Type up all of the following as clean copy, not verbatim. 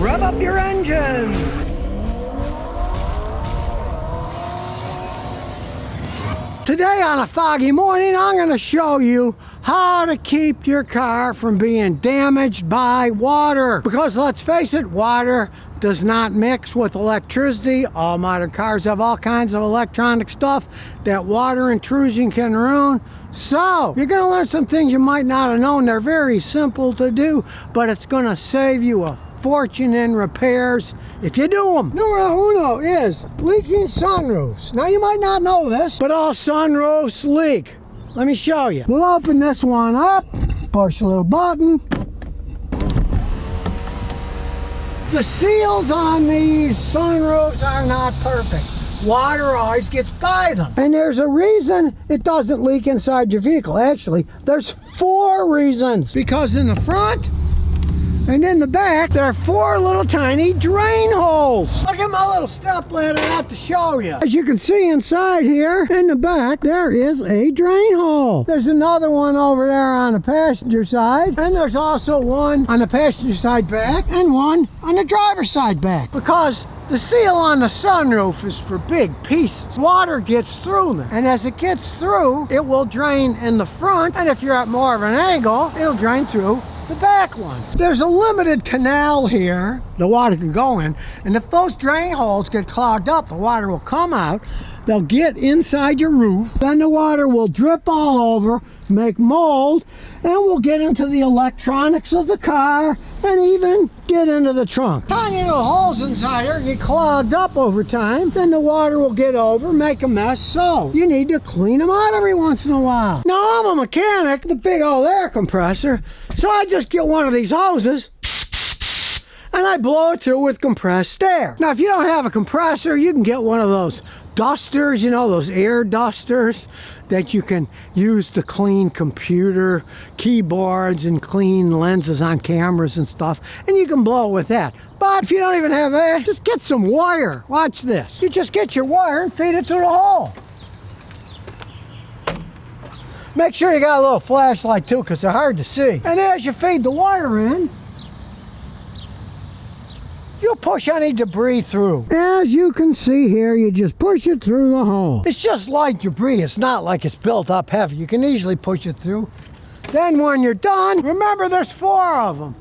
Rev up your engines. Today on a foggy morning, I'm going to show you how to keep your car from being damaged by water. Because let's face it, water does not mix with electricity. All modern cars have all kinds of electronic stuff that water intrusion can ruin. So, you're going to learn some things you might not have known. They're very simple to do, but it's going to save you a fortune in repairs if you do them. Numero uno is leaking sunroofs. Now, you might not know this, but all sunroofs leak. Let me show you. We'll open this one up, push a little button. The seals on these sunroofs are not perfect. Water always gets by them. And there's a reason it doesn't leak inside your vehicle. Actually, there's 4 reasons. Because in the front and in the back, there are 4 little tiny drain holes. Look at my little step ladder I have to show you. As you can see inside here, in the back, there is a drain hole. There's another one over there on the passenger side. And there's also one on the passenger side back and one on the driver's side back. Because the seal on the sunroof is for big pieces. Water gets through them. And as it gets through, it will drain in the front. And if you're at more of an angle, it'll drain through the back ones. There's a limited canal here the water can go in, and if those drain holes get clogged up, the water will come out, they'll get inside your roof, then the water will drip all over, make mold, and will get into the electronics of the car and even get into the trunk. Tiny little holes inside here get clogged up over time, then the water will get over, make a mess, so you need to clean them out every once in a while. Now, I'm a mechanic, the big old air compressor, so I just get one of these hoses and I blow it through with compressed air. Now, if you don't have a compressor, you can get one of those dusters, you know, those air dusters that you can use to clean computer keyboards and clean lenses on cameras and stuff, and you can blow with that. But if you don't even have that, just get some wire. Watch this. You just get your wire and feed it through the hole. Make sure you got a little flashlight too, because they're hard to see. And as you feed the wire in, you'll push any debris through. As you can see here, you just push it through the hole. It's just light debris. It's not like it's built up heavy. You can easily push it through. Then when you're done, remember there's 4 of them.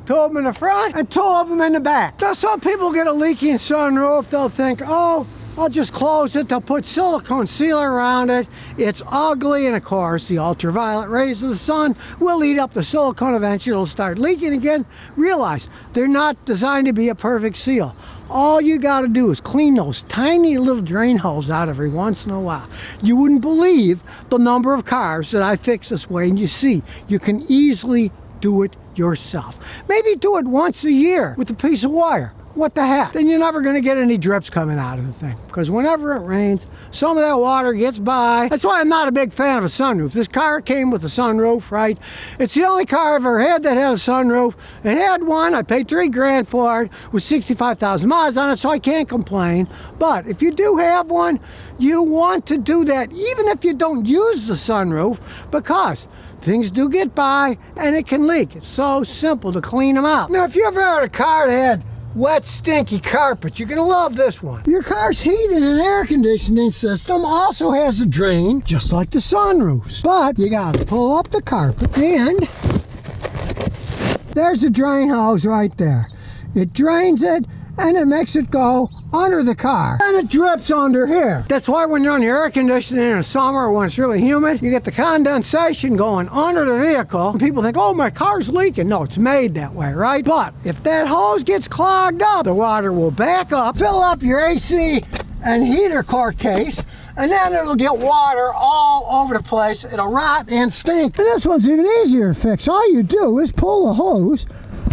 2 of them in the front and 2 of them in the back. Now some people get a leaking sunroof. They'll think, oh, I'll just close it. They'll put silicone sealer around it. It's ugly, and of course the ultraviolet rays of the sun will eat up the silicone. Eventually it'll start leaking again. Realize they're not designed to be a perfect seal. All you got to do is clean those tiny little drain holes out every once in a while. You wouldn't believe the number of cars that I fix this way, and you see, you can easily do it yourself. Maybe do it once a year with a piece of wire. What the heck? Then you're never going to get any drips coming out of the thing. Because whenever it rains, some of that water gets by. That's why I'm not a big fan of a sunroof. This car came with a sunroof, right? It's the only car I've ever had that had a sunroof. It had one. I paid $3 grand for it with 65,000 miles on it, so I can't complain. But if you do have one, you want to do that even if you don't use the sunroof, because things do get by and it can leak. It's so simple to clean them out. Now, if you ever had a car that had wet, stinky carpet, you're gonna love this one. Your car's heating and air conditioning system also has a drain, just like the sunroofs. But you gotta pull up the carpet, and there's a drain hose right there. It drains it, and it makes it go under the car. And it drips under here. That's why when you're on your air conditioning in the summer or when it's really humid, you get the condensation going under the vehicle. And people think, oh, my car's leaking. No, it's made that way, right? But if that hose gets clogged up, the water will back up, fill up your AC and heater core case, and then it'll get water all over the place. It'll rot and stink. And this one's even easier to fix. All you do is pull the hose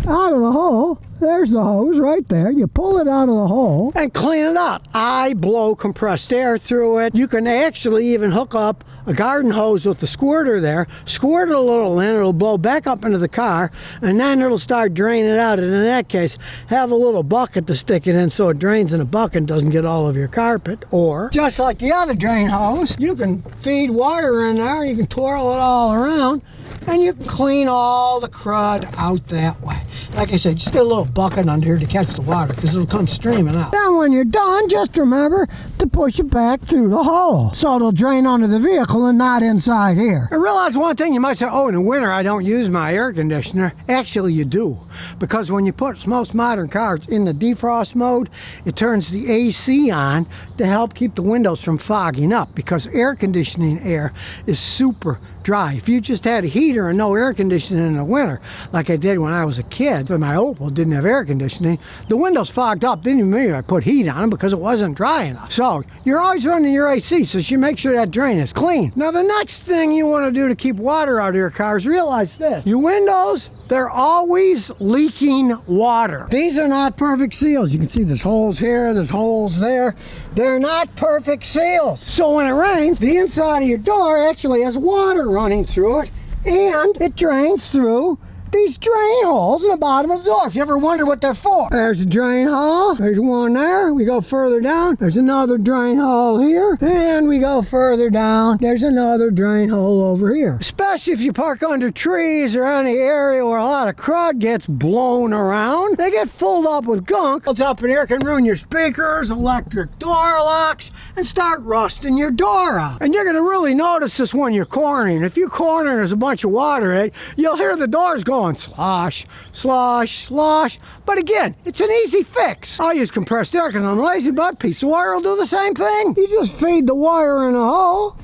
out of the hole. There's the hose right there. You pull it out of the hole and clean it up. I blow compressed air through it. You can actually even hook up a garden hose with the squirter there, squirt it a little in, it'll blow back up into the car, and then it'll start draining it out. And in that case, have a little bucket to stick it in so it drains in a bucket and doesn't get all of your carpet. Or, just like the other drain hose, you can feed water in there, you can twirl it all around, and you can clean all the crud out that way. Like I said, just get a little bucket under here to catch the water because it'll come streaming out. Then when you're done, just remember to push it back through the hole so it'll drain onto the vehicle and not inside here. I realize one thing, you might say, oh, in the winter I don't use my air conditioner. Actually you do, because when you put most modern cars in the defrost mode, it turns the AC on to help keep the windows from fogging up, because air conditioning air is super dry. If you just had a heater and no air conditioning in the winter, like I did when I was a kid, but my Opel didn't have air conditioning, the windows fogged up. Didn't even mean I put heat on them because it wasn't dry enough. So you're always running your AC, so you make sure that drain is clean. Now the next thing you want to do to keep water out of your car is realize this: your windows, they're always leaking water. These are not perfect seals. You can see there's holes here, there's holes there. They're not perfect seals. So when it rains, the inside of your door actually has water running through it, and it drains through these drain holes in the bottom of the door. If you ever wonder what they're for. There's a drain hole. There's one there. We go further down. There's another drain hole here. And we go further down. There's another drain hole over here. Especially if you park under trees or any area where a lot of crud gets blown around. They get filled up with gunk. What's up in here can ruin your speakers, electric door locks, and start rusting your door out. And you're going to really notice this when you're cornering. If you corner and there's a bunch of water in it, you'll hear the doors going slosh, slosh, slosh. But again, it's an easy fix. I use compressed air because I'm lazy, but piece of wire will do the same thing. You just feed the wire in a hole,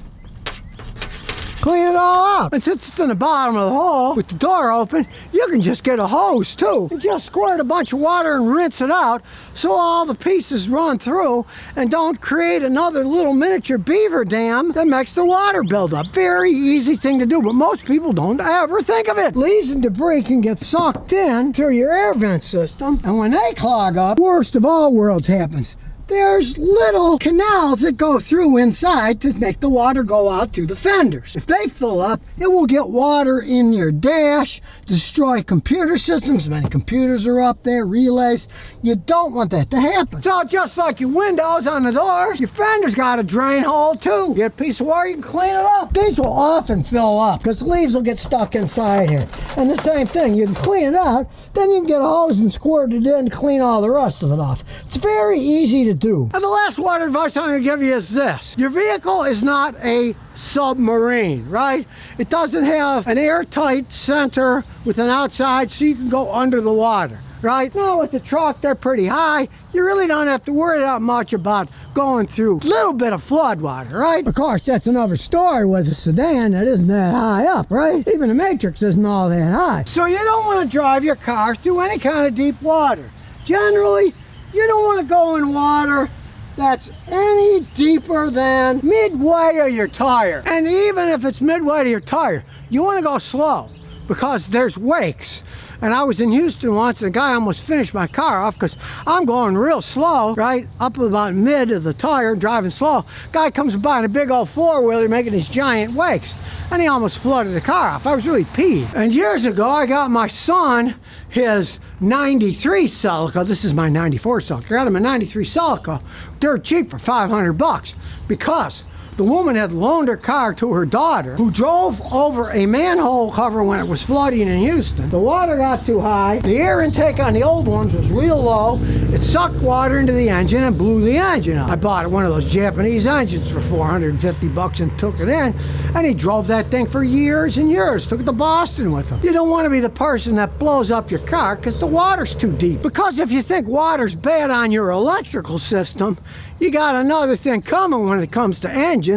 clean it all out. And since it's in the bottom of the hole with the door open, you can just get a hose too and just squirt a bunch of water and rinse it out so all the pieces run through and don't create another little miniature beaver dam that makes the water build up. Very easy thing to do, but most people don't ever think of it. Leaves and debris can get sucked in through your air vent system, and when they clog up, worst of all worlds happens. There's little canals that go through inside to make the water go out through the fenders. If they fill up, it will get water in your dash, destroy computer systems. Many computers are up there, relays. You don't want that to happen. So just like your windows on the doors, your fender's got a drain hole too. Get a piece of water, you can clean it up. These will often fill up because the leaves will get stuck inside here. And the same thing, you can clean it out, then you can get a hose and squirt it in and clean all the rest of it off. It's very easy to do. And the last word of advice I'm going to give you is this: your vehicle is not a submarine, right? It doesn't have an airtight center with an outside so you can go under the water, right? Now with the truck, they're pretty high. You really don't have to worry that much about going through a little bit of flood water, right? Of course, that's another story with a sedan that isn't that high up, right? Even the Matrix isn't all that high. So you don't want to drive your car through any kind of deep water. Generally, you don't want to go in water that's any deeper than midway of your tire. And even if it's midway to your tire, you want to go slow because there's wakes. And I was in Houston once, and a guy almost finished my car off because I'm going real slow, right? Up about mid of the tire, driving slow. Guy comes by in a big old four-wheeler making these giant wakes. And he almost flooded the car off. I was really peeved. And years ago, I got my son his 93 Celica. This is my 94 Celica. I got him a 93 Celica dirt cheap for $500 because the woman had loaned her car to her daughter, who drove over a manhole cover when it was flooding in Houston. The water got too high. The air intake on the old ones was real low. It sucked water into the engine and blew the engine up. I bought one of those Japanese engines for $450 and took it in, and he drove that thing for years and years. Took it to Boston with him. You don't want to be the person that blows up your car because the water's too deep. Because if you think water's bad on your electrical system, you got another thing coming when it comes to engines.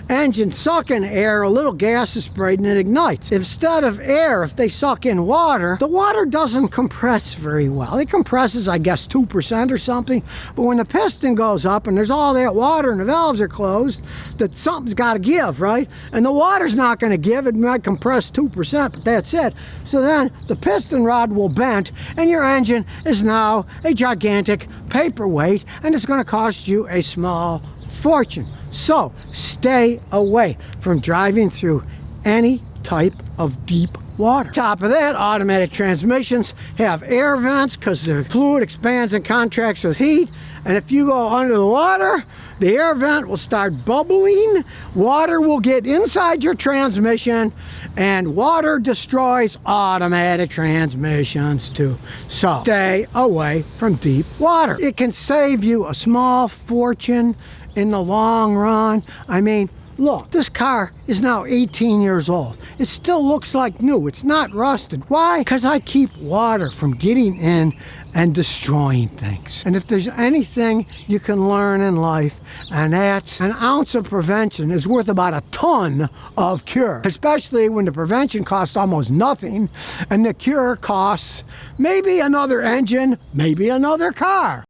Engines suck in air, a little gas is sprayed and it ignites. Instead of air, if they suck in water, the water doesn't compress very well. It compresses, I guess, 2% or something. But when the piston goes up and there's all that water and the valves are closed, that something's got to give, right? And the water's not going to give. It might compress 2%, but that's it. So then the piston rod will bend and your engine is now a gigantic paperweight, and it's going to cost you a small fortune. So stay away from driving through any type of deep water. Top of that, automatic transmissions have air vents because the fluid expands and contracts with heat. And if you go under the water, the air vent will start bubbling. Water will get inside your transmission, and water destroys automatic transmissions too. So stay away from deep water. It can save you a small fortune in the long run. I mean, look, this car is now 18 years old. It still looks like new. It's not rusted. Why? Because I keep water from getting in and destroying things. And if there's anything you can learn in life, and that's an ounce of prevention is worth about a ton of cure. Especially when the prevention costs almost nothing and the cure costs maybe another engine, maybe another car.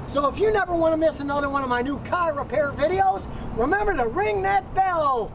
So if you never want to miss another one of my new car repair videos, remember to ring that bell.